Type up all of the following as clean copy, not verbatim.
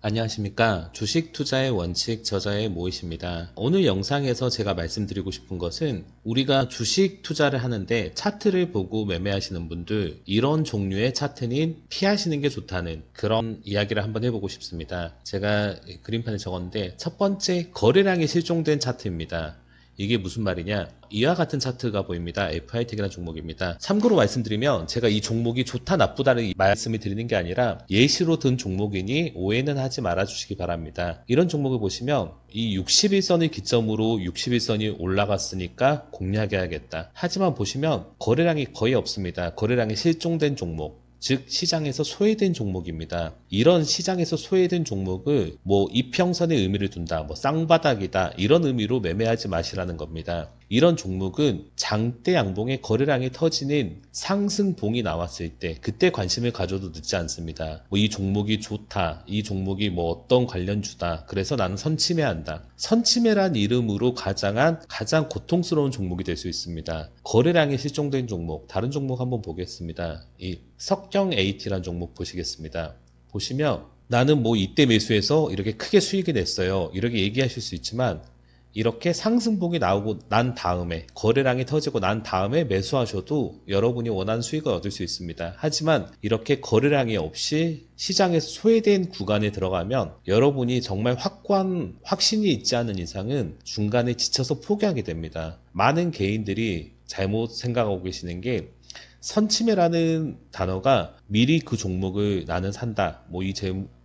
안녕하십니까. 주식 투자의 원칙 저자의 모이십니다. 오늘 영상에서 제가 말씀드리고 싶은 것은 우리가 주식 투자를 하는데 차트를 보고 매매하시는 분들 이런 종류의 차트는 피하시는 게 좋다는 그런 이야기를 한번 해보고 싶습니다. 제가 그림판에 적었는데 첫 번째 거래량이 실종된 차트입니다. 이게 무슨 말이냐? 이와 같은 차트가 보입니다. FIT라는 종목입니다. 참고로 말씀드리면 제가 이 종목이 좋다 나쁘다는 말씀을 드리는 게 아니라 예시로 든 종목이니 오해는 하지 말아 주시기 바랍니다. 이런 종목을 보시면 이 61선을 기점으로 61선이 올라갔으니까 공략해야겠다. 하지만 보시면 거래량이 거의 없습니다. 거래량이 실종된 종목. 즉 시장에서 소외된 종목입니다. 이런 시장에서 소외된 종목을 뭐 이평선의 의미를 둔다, 뭐 쌍바닥이다 이런 의미로 매매하지 마시라는 겁니다. 이런 종목은 장대 양봉의 거래량이 터지는 상승봉이 나왔을 때 그때 관심을 가져도 늦지 않습니다. 뭐 이 종목이 좋다, 이 종목이 뭐 어떤 관련주다, 그래서 나는 선침해한다. 선침해란 이름으로 가장 고통스러운 종목이 될 수 있습니다. 거래량이 실종된 종목, 다른 종목 한번 보겠습니다. 이 석경 AT라는 종목 보시겠습니다. 보시면 나는 뭐 이때 매수해서 이렇게 크게 수익이 냈어요. 이렇게 얘기하실 수 있지만 이렇게 상승폭이 나오고 난 다음에 거래량이 터지고 난 다음에 매수하셔도 여러분이 원하는 수익을 얻을 수 있습니다. 하지만 이렇게 거래량이 없이 시장에서 소외된 구간에 들어가면 여러분이 정말 확고한 확신이 있지 않은 이상은 중간에 지쳐서 포기하게 됩니다. 많은 개인들이 잘못 생각하고 계시는 게 선침해라는 단어가 미리 그 종목을 나는 산다. 뭐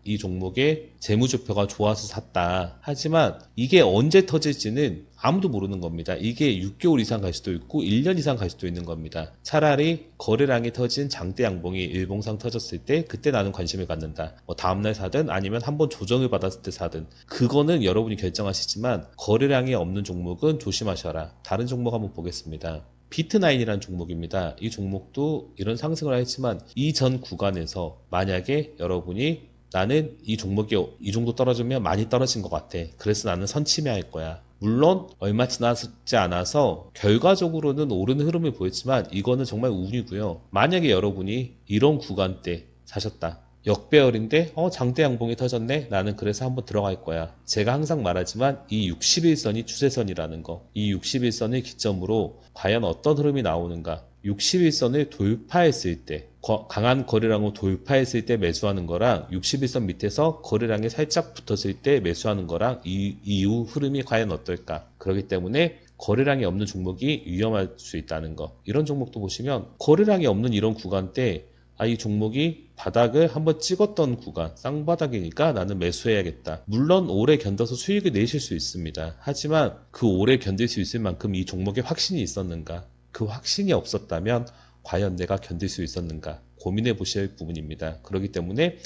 이 종목의 재무제표가 좋아서 샀다. 하지만 이게 언제 터질지는 아무도 모르는 겁니다. 이게 6개월 이상 갈 수도 있고 1년 이상 갈 수도 있는 겁니다. 차라리 거래량이 터진 장대 양봉이 일봉상 터졌을 때 그때 나는 관심을 갖는다. 뭐 다음날 사든 아니면 한번 조정을 받았을 때 사든 그거는 여러분이 결정하시지만 거래량이 없는 종목은 조심하셔라. 다른 종목 한번 보겠습니다. 비트나인이라는 종목입니다. 이 종목도 이런 상승을 했지만 이전 구간에서 만약에 여러분이 나는 이 종목이 이 정도 떨어지면 많이 떨어진 것 같아. 그래서 나는 선침해할 거야. 물론 얼마 지나지 않아서 결과적으로는 오르는 흐름을 보였지만 이거는 정말 운이고요. 만약에 여러분이 이런 구간대 사셨다. 역배열인데 장대 양봉이 터졌네. 나는 그래서 한번 들어갈 거야. 제가 항상 말하지만 이 61선이 추세선이라는 거. 이 61선을 기점으로 과연 어떤 흐름이 나오는가. 61선을 돌파했을 때 강한 거래량을 돌파했을 때 매수하는 거랑 61선 밑에서 거래량이 살짝 붙었을 때 매수하는 거랑 이후 흐름이 과연 어떨까. 그렇기 때문에 거래량이 없는 종목이 위험할 수 있다는 거. 이런 종목도 보시면 거래량이 없는 이런 구간 때 이 종목이 바닥을 한번 찍었던 구간, 쌍바닥이니까 나는 매수해야겠다. 물론 오래 견뎌서 수익을 내실 수 있습니다. 하지만 그 오래 견딜 수 있을 만큼 이 종목에 확신이 있었는가? 그 확신이 없었다면 과연 내가 견딜 수 있었는가? 고민해 보실 부분입니다. 그렇기 때문에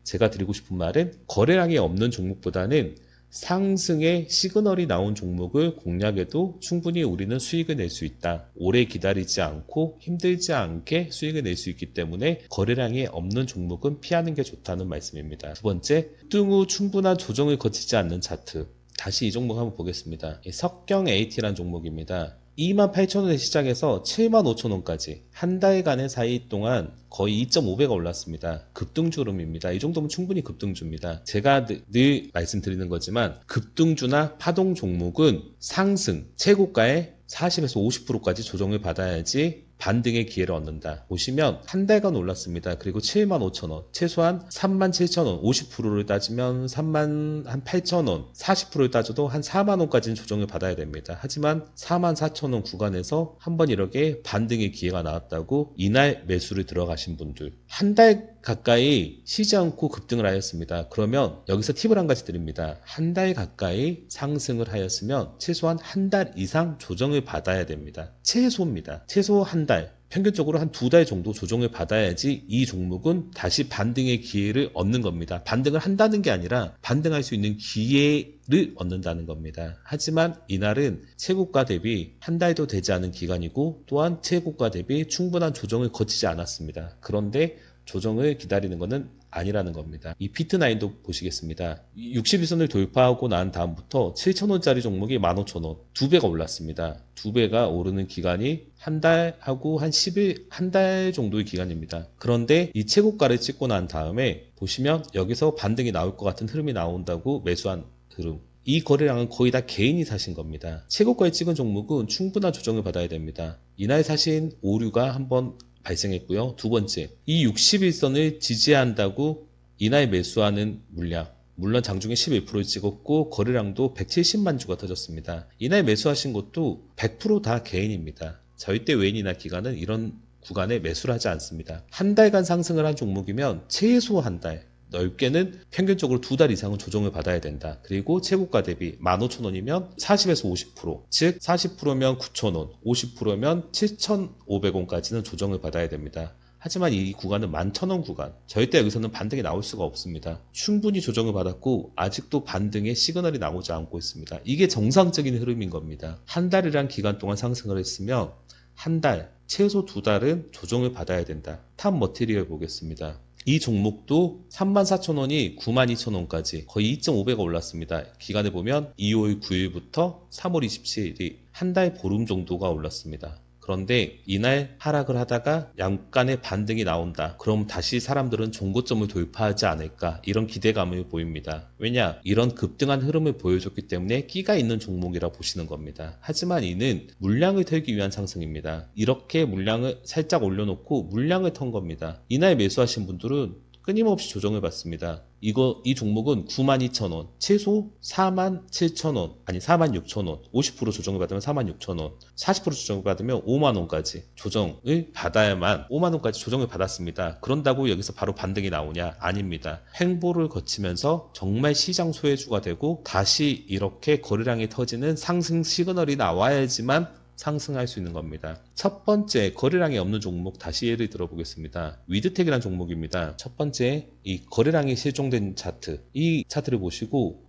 제가 드리고 싶은 말은 거래량이 없는 종목보다는 상승의 시그널이 나온 종목을 공략해도 충분히 우리는 수익을 낼 수 있다. 오래 기다리지 않고 힘들지 않게 수익을 낼 수 있기 때문에 거래량이 없는 종목은 피하는 게 좋다는 말씀입니다. 두 번째, 급등 후 충분한 조정을 거치지 않는 차트. 다시 이 종목 한번 보겠습니다. 석경 AT라는 종목입니다. 28,000원의 시작해서 75,000원까지 한 달간의 사이 동안 거의 2.5배가 올랐습니다. 급등주름입니다. 이 정도면 충분히 급등주입니다. 제가 늘 말씀드리는 거지만 급등주나 파동 종목은 상승 최고가의 40에서 50%까지 조정을 받아야지 반등의 기회를 얻는다. 보시면 한 달간 올랐습니다. 그리고 75,000원, 최소한 37,000원, 50%를 따지면 38,000원, 40%를 따져도 한 4만원까지는 조정을 받아야 됩니다. 하지만 44,000원 구간에서 한번 이렇게 반등의 기회가 나왔다고 이날 매수를 들어가신 분들 한 달 가까이 쉬지 않고 급등을 하였습니다. 그러면 여기서 팁을 한 가지 드립니다. 한 달 가까이 상승을 하였으면 최소한 한 달 이상 조정을 받아야 됩니다. 최소입니다. 최소 한 달. 평균적으로 한 두 달 정도 조정을 받아야지 이 종목은 다시 반등의 기회를 얻는 겁니다. 반등을 한다는 게 아니라 반등할 수 있는 기회를 얻는다는 겁니다. 하지만 이날은 최고가 대비 한 달도 되지 않은 기간이고 또한 최고가 대비 충분한 조정을 거치지 않았습니다. 그런데 조정을 기다리는 것은 아니라는 겁니다. 이 피트9도 보시겠습니다. 60일선을 돌파하고 난 다음부터 7,000원짜리 종목이 15,000원, 2배가 올랐습니다. 2배가 오르는 기간이 한 달하고 한 10일, 한 달 정도의 기간입니다. 그런데 이 최고가를 찍고 난 다음에 보시면 여기서 반등이 나올 것 같은 흐름이 나온다고 매수한 흐름. 이 거래량은 거의 다 개인이 사신 겁니다. 최고가에 찍은 종목은 충분한 조정을 받아야 됩니다. 이날 사신 오류가 한번 발생했고요. 두 번째, 이 60일선을 지지한다고 이날 매수하는 물량. 물론 장중에 11% 찍었고 거래량도 170만 주가 터졌습니다. 이날 매수하신 것도 100% 다 개인입니다. 절대 외인이나 기관은 이런 구간에 매수를 하지 않습니다. 한 달간 상승을 한 종목이면 최소 한 달, 넓게는 평균적으로 2달 이상은 조정을 받아야 된다. 그리고 최고가 대비 15,000원이면 40에서 50%, 즉 40%면 9,000원, 50%면 7,500원까지는 조정을 받아야 됩니다. 하지만 이 구간은 11,000원 구간, 절대 여기서는 반등이 나올 수가 없습니다. 충분히 조정을 받았고 아직도 반등의 시그널이 나오지 않고 있습니다. 이게 정상적인 흐름인 겁니다. 한 달이란 기간 동안 상승을 했으면 한 달, 최소 2달은 조정을 받아야 된다. 탑 머티리얼 보겠습니다. 이 종목도 34,000원이 92,000원까지 거의 2.5배가 올랐습니다. 기간에 보면 2월 9일부터 3월 27일이 한 달 보름 정도가 올랐습니다. 그런데 이날 하락을 하다가 약간의 반등이 나온다. 그럼 다시 사람들은 종고점을 돌파하지 않을까, 이런 기대감을 보입니다. 왜냐? 이런 급등한 흐름을 보여줬기 때문에 끼가 있는 종목이라 보시는 겁니다. 하지만 이는 물량을 털기 위한 상승입니다. 이렇게 물량을 살짝 올려놓고 물량을 턴 겁니다. 이날 매수하신 분들은 끊임없이 조정을 받습니다. 이 종목은 92,000원, 최소 47,000원, 아니 46,000원, 50% 조정을 받으면 46,000원, 40% 조정을 받으면 5만원까지 조정을 받아야만 5만원까지 조정을 받았습니다. 그런다고 여기서 바로 반등이 나오냐? 아닙니다. 횡보를 거치면서 정말 시장 소외주가 되고 다시 이렇게 거래량이 터지는 상승 시그널이 나와야지만 상승할 수 있는 겁니다. 첫 번째, 거래량이 없는 종목 다시 예를 들어보겠습니다. 위드텍이라는 종목입니다. 첫 번째, 이 거래량이 실종된 차트, 이 차트를 보시고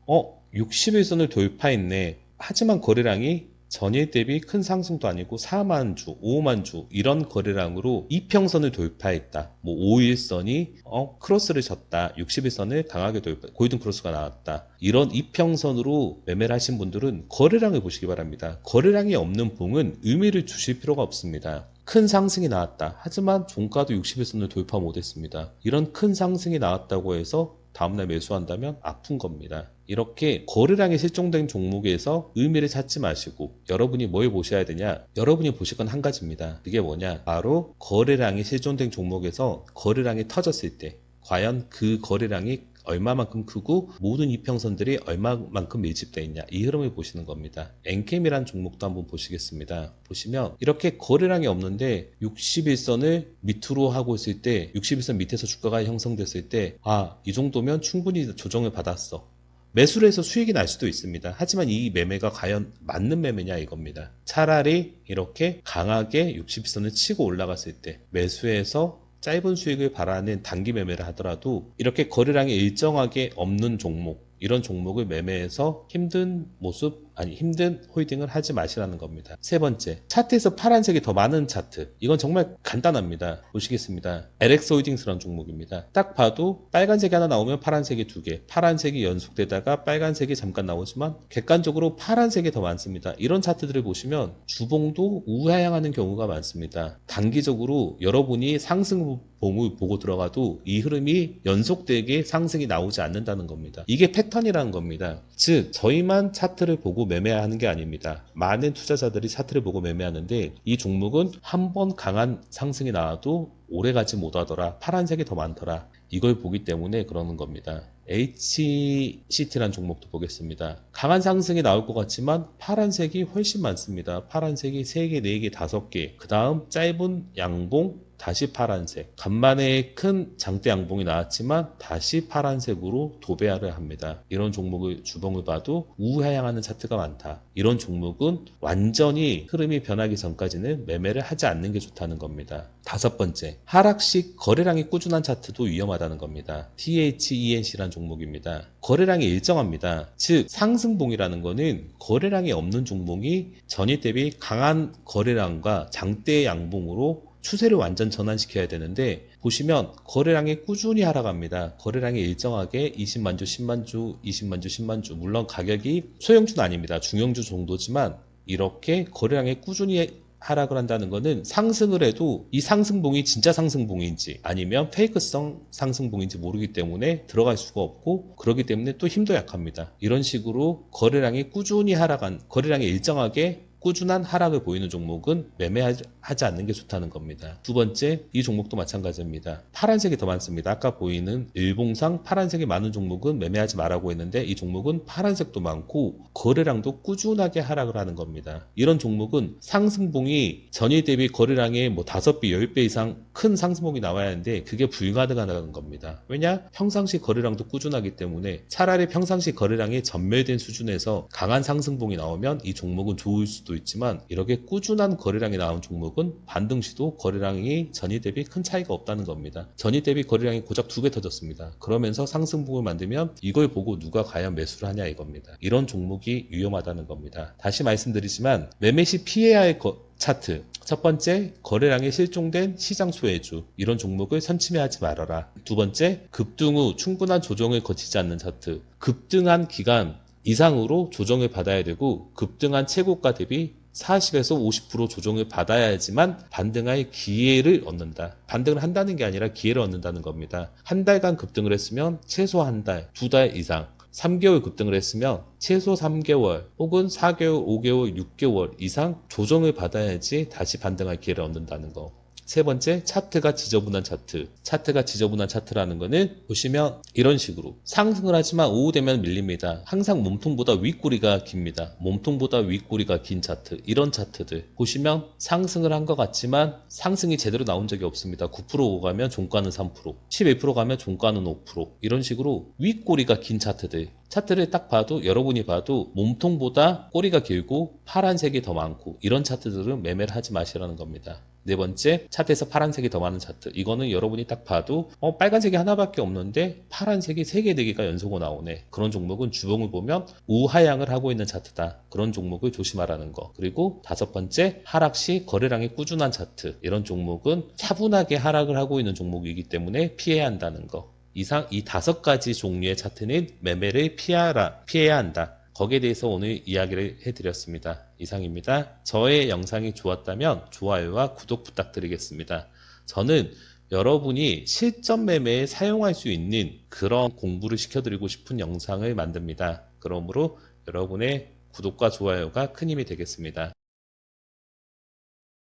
60일선을 돌파했네. 하지만 거래량이 전일 대비 큰 상승도 아니고 4만 주, 5만 주 이런 거래량으로 이평선을 돌파했다. 뭐 5일선이 크로스를 쳤다. 60일선을 강하게 돌파, 골든 크로스가 나왔다. 이런 이평선으로 매매를 하신 분들은 거래량을 보시기 바랍니다. 거래량이 없는 봉은 의미를 주실 필요가 없습니다. 큰 상승이 나왔다. 하지만 종가도 60일선을 돌파 못했습니다. 이런 큰 상승이 나왔다고 해서 다음날 매수한다면 아픈 겁니다. 이렇게 거래량이 실종된 종목에서 의미를 찾지 마시고 여러분이 뭘 보셔야 되냐? 여러분이 보실 건 한 가지입니다. 그게 뭐냐? 바로 거래량이 실종된 종목에서 거래량이 터졌을 때 과연 그 거래량이 얼마만큼 크고 모든 이평선들이 얼마만큼 밀집되어 있냐, 이 흐름을 보시는 겁니다. 엔캠이라는 종목도 한번 보시겠습니다. 보시면 이렇게 거래량이 없는데 61선을 밑으로 하고 있을 때, 61선 밑에서 주가가 형성됐을 때 이 정도면 충분히 조정을 받았어. 매수를 해서 수익이 날 수도 있습니다. 하지만 이 매매가 과연 맞는 매매냐, 이겁니다. 차라리 이렇게 강하게 60선을 치고 올라갔을 때 매수해서 짧은 수익을 바라는 단기 매매를 하더라도 이렇게 거래량이 일정하게 없는 종목, 이런 종목을 매매해서 힘든 홀딩을 하지 마시라는 겁니다. 세 번째, 차트에서 파란색이 더 많은 차트. 이건 정말 간단합니다. 보시겠습니다. LX홀딩스라는 종목입니다. 딱 봐도 빨간색이 하나 나오면 파란색이 두 개, 파란색이 연속되다가 빨간색이 잠깐 나오지만 객관적으로 파란색이 더 많습니다. 이런 차트들을 보시면 주봉도 우하향하는 경우가 많습니다. 단기적으로 여러분이 상승봉을 보고 들어가도 이 흐름이 연속되게 상승이 나오지 않는다는 겁니다. 이게 패턴이라는 겁니다. 즉 저희만 차트를 보고 매매하는 게 아닙니다. 많은 투자자들이 차트를 보고 매매하는데 이 종목은 한번 강한 상승이 나와도 오래가지 못하더라, 파란색이 더 많더라, 이걸 보기 때문에 그러는 겁니다. HCT라는 종목도 보겠습니다. 강한 상승이 나올 것 같지만 파란색이 훨씬 많습니다. 파란색이 3개, 4개, 5개, 그 다음 짧은 양봉, 다시 파란색, 간만에 큰 장대 양봉이 나왔지만 다시 파란색으로 도배를 합니다. 이런 종목의 주봉을 봐도 우하향하는 차트가 많다. 이런 종목은 완전히 흐름이 변하기 전까지는 매매를 하지 않는 게 좋다는 겁니다. 다섯 번째, 하락식 거래량이 꾸준한 차트도 위험하다는 겁니다. THENC라는 종목입니다. 거래량이 일정합니다. 즉 상승봉이라는 거는 거래량이 없는 종목이 전일 대비 강한 거래량과 장대 양봉으로 추세를 완전 전환시켜야 되는데 보시면 거래량이 꾸준히 하락합니다. 거래량이 일정하게 20만 주, 10만 주, 20만 주, 10만 주. 물론 가격이 소형주는 아닙니다. 중형주 정도지만 이렇게 거래량이 꾸준히 하락을 한다는 것은 상승을 해도 이 상승봉이 진짜 상승봉인지 아니면 페이크성 상승봉인지 모르기 때문에 들어갈 수가 없고, 그렇기 때문에 또 힘도 약합니다. 이런 식으로 거래량이 꾸준히 거래량이 일정하게 꾸준한 하락을 보이는 종목은 매매하지 않는 게 좋다는 겁니다. 두 번째, 이 종목도 마찬가지입니다. 파란색이 더 많습니다. 아까 보이는 일봉상 파란색이 많은 종목은 매매하지 말라고 했는데 이 종목은 파란색도 많고 거래량도 꾸준하게 하락을 하는 겁니다. 이런 종목은 상승봉이 전일 대비 거래량의 5배, 10배 이상 큰 상승봉이 나와야 하는데 그게 불가능하다는 겁니다. 왜냐? 평상시 거래량도 꾸준하기 때문에 차라리 평상시 거래량이 전멸된 수준에서 강한 상승봉이 나오면 이 종목은 좋을 수도 있지만, 이렇게 꾸준한 거래량이 나온 종목은 반등 시도 거래량이 전일 대비 큰 차이가 없다는 겁니다. 전일 대비 거래량이 고작 2배 터졌습니다. 그러면서 상승봉을 만들면 이걸 보고 누가 과연 매수를 하냐 이겁니다. 이런 종목이 위험하다는 겁니다. 다시 말씀드리지만 매매 시 피해야 할 차트. 첫 번째, 거래량이 실종된 시장 소외주. 이런 종목을 선침해하지 말아라. 두 번째, 급등 후 충분한 조정을 거치지 않는 차트. 급등한 기간 이상으로 조정을 받아야 되고 급등한 최고가 대비 40에서 50% 조정을 받아야지만 반등할 기회를 얻는다. 반등을 한다는 게 아니라 기회를 얻는다는 겁니다. 한 달간 급등을 했으면 최소 한 달, 2달 이상, 3개월 급등을 했으면 최소 3개월 혹은 4개월, 5개월, 6개월 이상 조정을 받아야지 다시 반등할 기회를 얻는다는 거. 세 번째, 차트가 지저분한 차트. 차트가 지저분한 차트라는 거는 보시면 이런 식으로 상승을 하지만 오후 되면 밀립니다. 항상 몸통보다 윗꼬리가 깁니다. 몸통보다 윗꼬리가 긴 차트. 이런 차트들 보시면 상승을 한 것 같지만 상승이 제대로 나온 적이 없습니다. 9% 가면 종가는 3%, 11% 가면 종가는 5%. 이런 식으로 윗꼬리가 긴 차트들. 차트를 딱 봐도, 여러분이 봐도 몸통보다 꼬리가 길고 파란색이 더 많고 이런 차트들은 매매를 하지 마시라는 겁니다. 네 번째, 차트에서 파란색이 더 많은 차트. 이거는 여러분이 딱 봐도 빨간색이 하나밖에 없는데 파란색이 3개, 4개가 연속으로 나오네. 그런 종목은 주봉을 보면 우하향을 하고 있는 차트다. 그런 종목을 조심하라는 거. 그리고 다섯 번째, 하락 시 거래량이 꾸준한 차트. 이런 종목은 차분하게 하락을 하고 있는 종목이기 때문에 피해야 한다는 거. 이상 이 5가지 종류의 차트는 매매를 피해야 한다. 거기에 대해서 오늘 이야기를 해드렸습니다. 이상입니다. 저의 영상이 좋았다면 좋아요와 구독 부탁드리겠습니다. 저는 여러분이 실전 매매에 사용할 수 있는 그런 공부를 시켜드리고 싶은 영상을 만듭니다. 그러므로 여러분의 구독과 좋아요가 큰 힘이 되겠습니다.